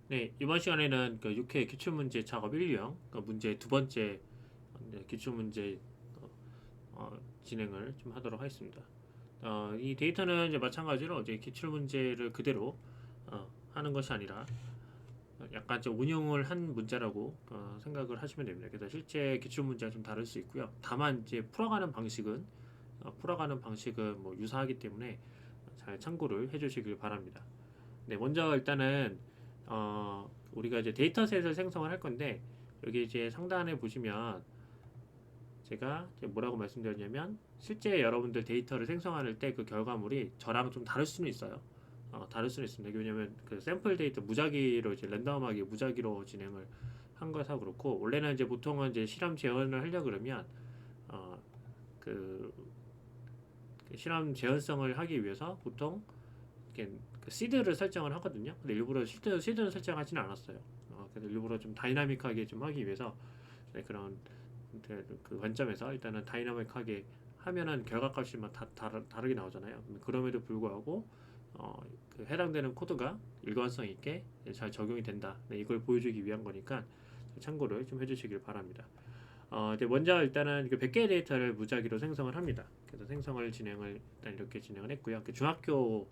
네, 이번 시간에는 그 6회 기출문제 작업 1유형, 그 문제 두 번째 기출문제 진행을 좀 하도록 하겠습니다. 이 데이터는 이제 마찬가지로 이제 기출문제를 그대로 하는 것이 아니라 약간 좀 운용을 한 문제라고 생각을 하시면 됩니다. 그래서 실제 기출문제가 좀 다를 수 있고요. 다만 이제 풀어가는 방식은 뭐 유사하기 때문에 잘 참고를 해주시길 바랍니다. 네, 먼저 일단은 우리가 이제 데이터셋을 생성을 할 건데 여기 이제 상단에 보시면 제가 이제 뭐라고 말씀드렸냐면 실제 여러분들 데이터를 생성할 때 그 결과물이 저랑 좀 다를 수는 있어요. 다를 수는 있습니다. 왜냐면 그 샘플 데이터 무작위로 이제 랜덤하게 무작위로 진행을 한 것하고 그렇고 원래는 이제 보통은 이제 실험 재현을 하려 그러면 어, 그 실험 재현성을 하기 위해서 보통 이렇게 그 시드를 설정을 하거든요. 근데 일부러 시드는 설정하지는 않았어요. 그래서 일부러 좀 다이나믹하게 좀 하기 위해서 네, 그런 그 관점에서 일단은 다이나믹하게 하면은 결과값이 막 다르게 나오잖아요. 그럼에도 불구하고 그 해당되는 코드가 일관성 있게 잘 적용이 된다. 네, 이걸 보여주기 위한 거니까 참고를 좀 해주시길 바랍니다. 이제 먼저 일단은 그 100개의 데이터를 무작위로 생성을 합니다. 그래서 생성을 진행을 일단 이렇게 진행을 했고요. 그 중학교를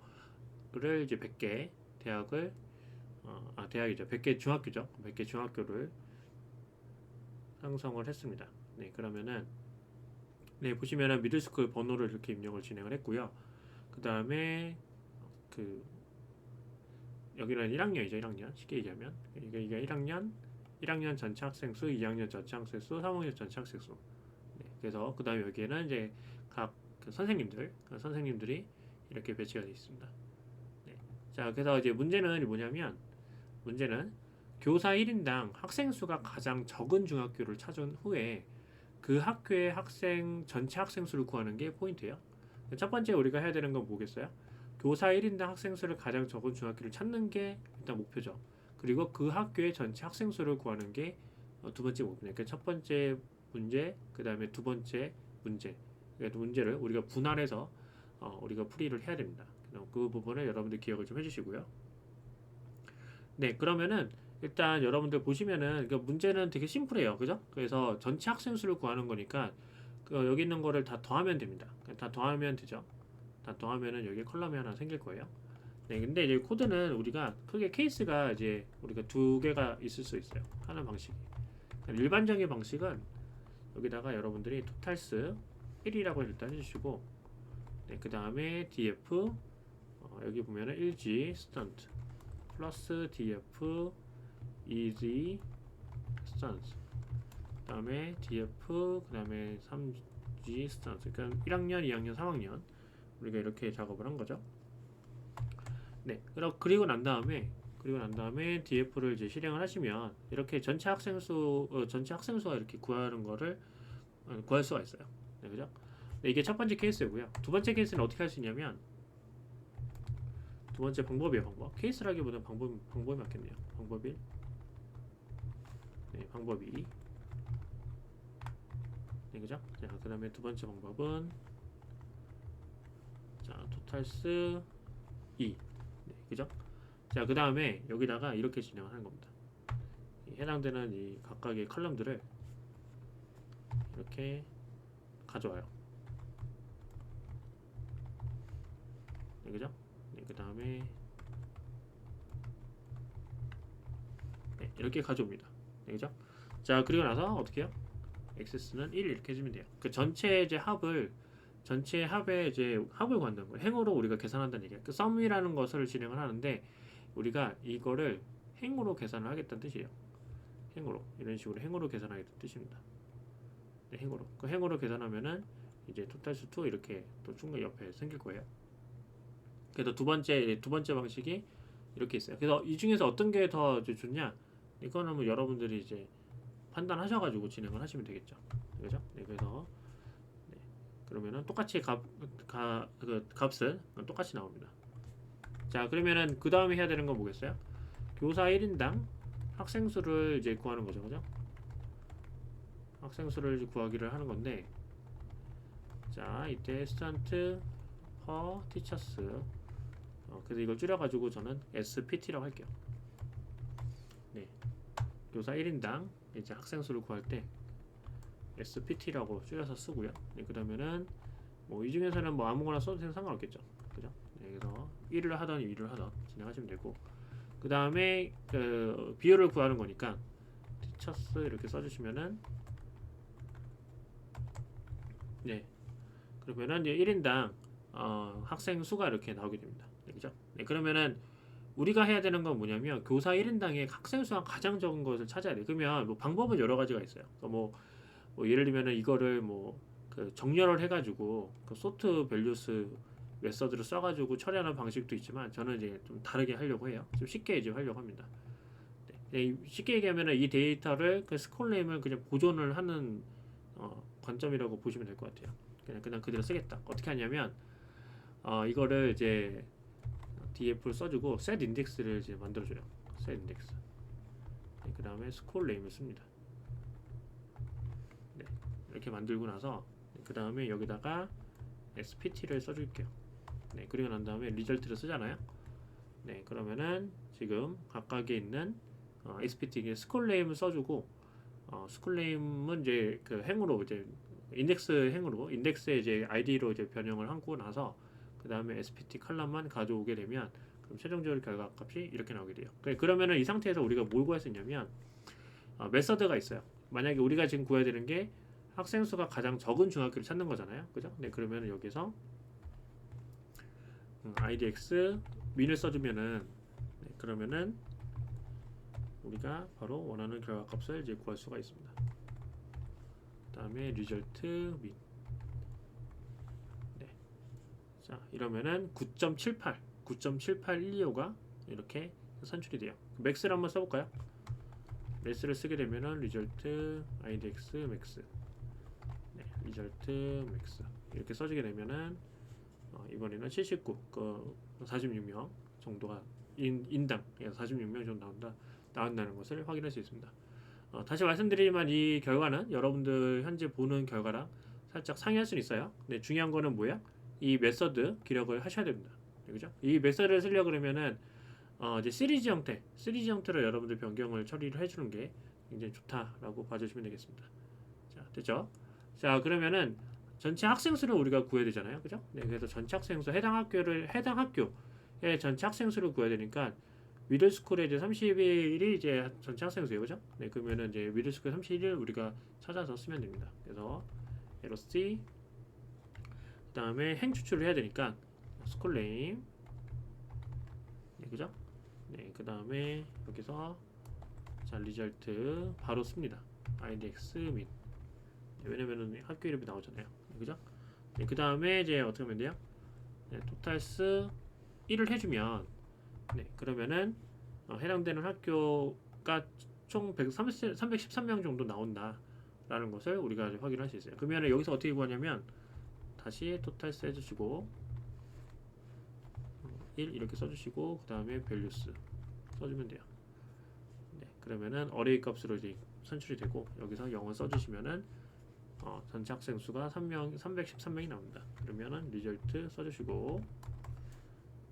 이제 100개 대학을 대학이죠. 100개 중학교죠. 100개 중학교를 생성을 했습니다. 네, 그러면은 네, 보시면은 미들스쿨 번호를 이렇게 입력을 진행을 했고요. 그 다음에 그 여기는 1학년이죠. 1학년 쉽게 얘기하면 이게 1학년 전체 학생 수, 2학년 전체 학생 수, 3학년 전체 학생 수. 네, 그래서 그 다음에 여기에는 이제 각그 선생님들이 이렇게 배치가 되어 있습니다. 네. 자, 그래서 이제 문제는 교사 1인당 학생 수가 가장 적은 중학교를 찾은 후에 그 학교의 전체 학생 수를 구하는 게 포인트예요. 첫 번째 우리가 해야 되는 건 뭐겠어요? 교사 1인당 학생 수를 가장 적은 중학교를 찾는 게 일단 목표죠. 그리고 그 학교의 전체 학생 수를 구하는 게 두 번째 목표니까 첫 번째 문제, 그 다음에 두 번째 문제. 그러니까 문제를 우리가 분할해서 우리가 풀이를 해야 됩니다. 그 부분을 여러분들 기억을 좀 해주시고요. 네, 그러면은 일단 여러분들 보시면은 그 문제는 되게 심플해요. 그죠? 그래서 전체 학생 수를 구하는 거니까 여기 있는 거를 다 더하면 됩니다. 다 더하면 되죠. 다 더하면은 여기 컬럼이 하나 생길 거예요. 네, 근데 이제 코드는 우리가 크게 케이스가 이제 우리가 두 개가 있을 수 있어요. 하는 방식이. 일반적인 방식은 여기다가 여러분들이 토탈스 1이라고 일단 해주시고, 네, 그 다음에 df 여기 보면은 1g 스턴트 플러스 df easy 스턴트 그 다음에 df 그 다음에 3g 스턴트 그러니까 1학년 2학년 3학년 우리가 이렇게 작업을 한 거죠. 네, 그리고 난 다음에 df를 이제 실행을 하시면 이렇게 전체 학생 수가 이렇게 구하는 거를 구할 수가 있어요. 네, 그죠? 네, 이게 첫 번째 케이스고요. 두 번째 케이스는 어떻게 할 수 있냐면 두 번째 방법이에요. 케이스라기보다는 방법이 맞겠네요. 방법 2. 네, 그죠? 자, 그 다음에 두 번째 방법은 자, 토탈스 2. 네, 그죠? 자, 그 다음에 여기다가 이렇게 진행을 하는 겁니다. 해당되는 이 각각의 컬럼들을 이렇게 가져와요. 네, 그죠? 네, 그 다음에 네, 이렇게 가져옵니다. 네, 그죠? 자, 그리고 나서 어떻게 해요? 액세스는 1 이렇게 해주면 돼요. 그 전체 합의 이제 합을 구한다는 거예요. 행으로 우리가 계산한다는 얘기예요. 그 썸이라는 것을 진행을 하는데 우리가 이거를 행으로 계산을 하겠다는 뜻이에요. 행으로 이런 식으로 행으로 계산하겠다는 뜻입니다. 네, 행으로 그 행으로 계산하면은 이제 토탈수 2 이렇게 또 중간 옆에 생길 거예요. 그래서 두 번째 방식이 이렇게 있어요. 그래서 이 중에서 어떤 게 더 좋냐? 이거는 뭐 여러분들이 이제 판단하셔가지고 진행을 하시면 되겠죠. 그죠? 네, 그래서 네, 그러면은 똑같이 값은 똑같이 나옵니다. 자, 그러면은 그 다음에 해야 되는 건 뭐겠어요? 교사 1인당 학생 수를 이제 구하는 거죠, 그죠? 학생 수를 구하기를 하는 건데, 자, 이때 스턴트 per teachers 그래서 이걸 줄여가지고 저는 SPT라고 할게요. 교사 1인당 이제 학생 수를 구할 때 SPT라고 줄여서 쓰고요. 네, 그다음에는 뭐 이 중에서는 뭐 아무거나 써도 상관없겠죠. 그죠? 네, 그래서 1을 하던 2를 하던 진행하시면 되고, 그 다음에 그 비율을 구하는 거니까 티처스 이렇게 써주시면은, 네, 그러면은 이제 1인당 학생 수가 이렇게 나오게 됩니다. 네, 그죠? 네, 그러면은 우리가 해야 되는 건 뭐냐면 교사 1인당의 학생 수가 가장 적은 것을 찾아야 돼. 그러면 뭐 방법은 여러 가지가 있어요. 뭐 예를 들면은 이거를 뭐 그 정렬을 해가지고 그 소트 밸류스 메서드를 써가지고 처리하는 방식도 있지만, 저는 이제 좀 다르게 하려고 해요. 좀 쉽게 이제 하려고 합니다. 네, 쉽게 얘기하면은 이 데이터를 그 스콜 네임을 그냥 보존을 하는 관점이라고 보시면 될 것 같아요. 그냥 그대로 쓰겠다. 어떻게 하냐면 이거를 이제 df를 써주고 set index를 이제 만들어줘요. set index. 네, 그 다음에 스콜 네임을 씁니다. 네, 이렇게 만들고 나서 그 다음에 여기다가 spt를 써줄게요. 네, 그리고 난 다음에 리절트를 쓰잖아요. 네, 그러면은 지금 각각에 있는 spt 스콜 네임을 써주고, 스콜 네임은 이제 그 행으로 이제 인덱스 행으로 인덱스에 이제 id로 이제 변형을 하고 나서 그 다음에 spt 컬럼만 가져오게 되면, 그럼 최종적으로 결과 값이 이렇게 나오게 돼요. 그러면은 이 상태에서 우리가 뭘 구할 수 있냐면 메서드가 있어요. 만약에 우리가 지금 구해야 되는 게 학생 수가 가장 적은 중학교를 찾는 거잖아요. 그죠? 네, 그러면은 여기서 idx 민을 써주면은, 네, 그러면은 우리가 바로 원하는 결과 값을 이제 구할 수가 있습니다. 그 다음에 result min. 네. 자, 이러면은 9.125가 이렇게 산출이 돼요. max를 한번 써볼까요? max를 쓰게 되면은 result idx max. 네, result max 이렇게 써지게 되면은 이번에는 79, 46명 정도가 인당 46명 정도 나온다는 것을 확인할 수 있습니다. 다시 말씀드리지만 이 결과는 여러분들 현재 보는 결과랑 살짝 상이할 수는 있어요. 근데 중요한 거는 뭐야? 이 메서드 기록을 하셔야 됩니다. 그죠? 이 메서드를 쓰려고 그러면은 이제 시리즈 형태로 여러분들 변경을 처리를 해주는 게 굉장히 좋다라고 봐주시면 되겠습니다. 자, 됐죠? 자, 그러면은 전체 학생 수를 우리가 구해야 되잖아요. 그죠? 네, 그래서 전체 학생 수 해당 학교의 전체 학생 수를 구해야 되니까 미들스쿨에 이제 31이 이제 전체 학생 수예요. 그죠? 네, 그러면은 이제 미들스쿨 31을 우리가 찾아서 쓰면 됩니다. 그래서 LC 그다음에 행 추출을 해야 되니까 스쿨 네임. 네, 그죠? 네, 그다음에 여기서 자, 리절트 바로 씁니다. idx min. 네, 왜냐면은 학교 이름이 나오잖아요. 그죠? 네, 그 다음에 이제 어떻게 하면 돼요? 네, 토탈스 1을 해주면, 네, 그러면은 해당되는 학교가 총 313명 정도 나온다라는 것을 우리가 확인할 수 있어요. 그러면 여기서 어떻게 구하냐면 다시 토탈스 해주시고 1 이렇게 써주시고 그 다음에 밸류스 써주면 돼요. 네, 그러면은 어레이 값으로 이제 산출이 되고, 여기서 0을 써주시면은 전체 학생 수가 313명이 나옵니다. 그러면은 리절트 써주시고,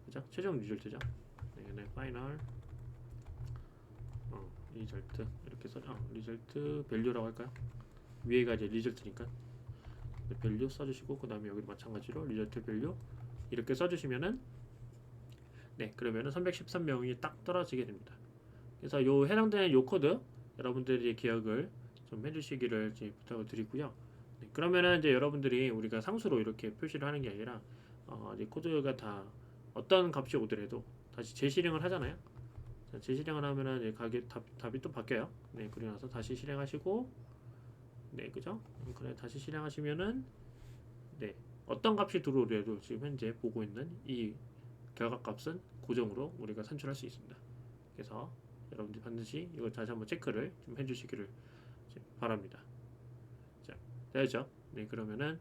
그죠? 최종 리절트죠. 네, 파이널 리절트 이렇게 리절트 밸류라고 할까요? 위에가 이제 리절트니까 밸류 써주시고, 그 다음에 여기 마찬가지로 리절트 밸류 이렇게 써주시면은, 네, 그러면은 313명이 딱 떨어지게 됩니다. 그래서 요 해당되는 요 코드 여러분들이 기억을 좀 해주시기를 부탁을 드리고요. 네, 그러면은 이제 여러분들이 우리가 상수로 이렇게 표시를 하는 게 아니라 이제 코드가 다 어떤 값이 오더라도 다시 재실행을 하잖아요. 자, 재실행을 하면은 이제 답이 또 바뀌어요. 네, 그리고 나서 다시 실행하시고, 네, 그죠? 그래, 다시 실행하시면은, 네, 어떤 값이 들어오더라도 지금 현재 보고 있는 이 결과 값은 고정으로 우리가 산출할 수 있습니다. 그래서 여러분들이 반드시 이걸 다시 한번 체크를 좀 해주시기를 바랍니다. 자, 되죠? 네, 그러면은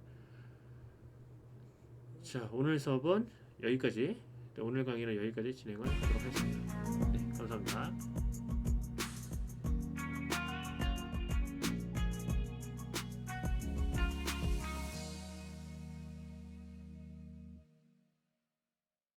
자, 오늘 수업은 여기까지, 오늘 강의는 여기까지 진행을 하도록 하겠습니다.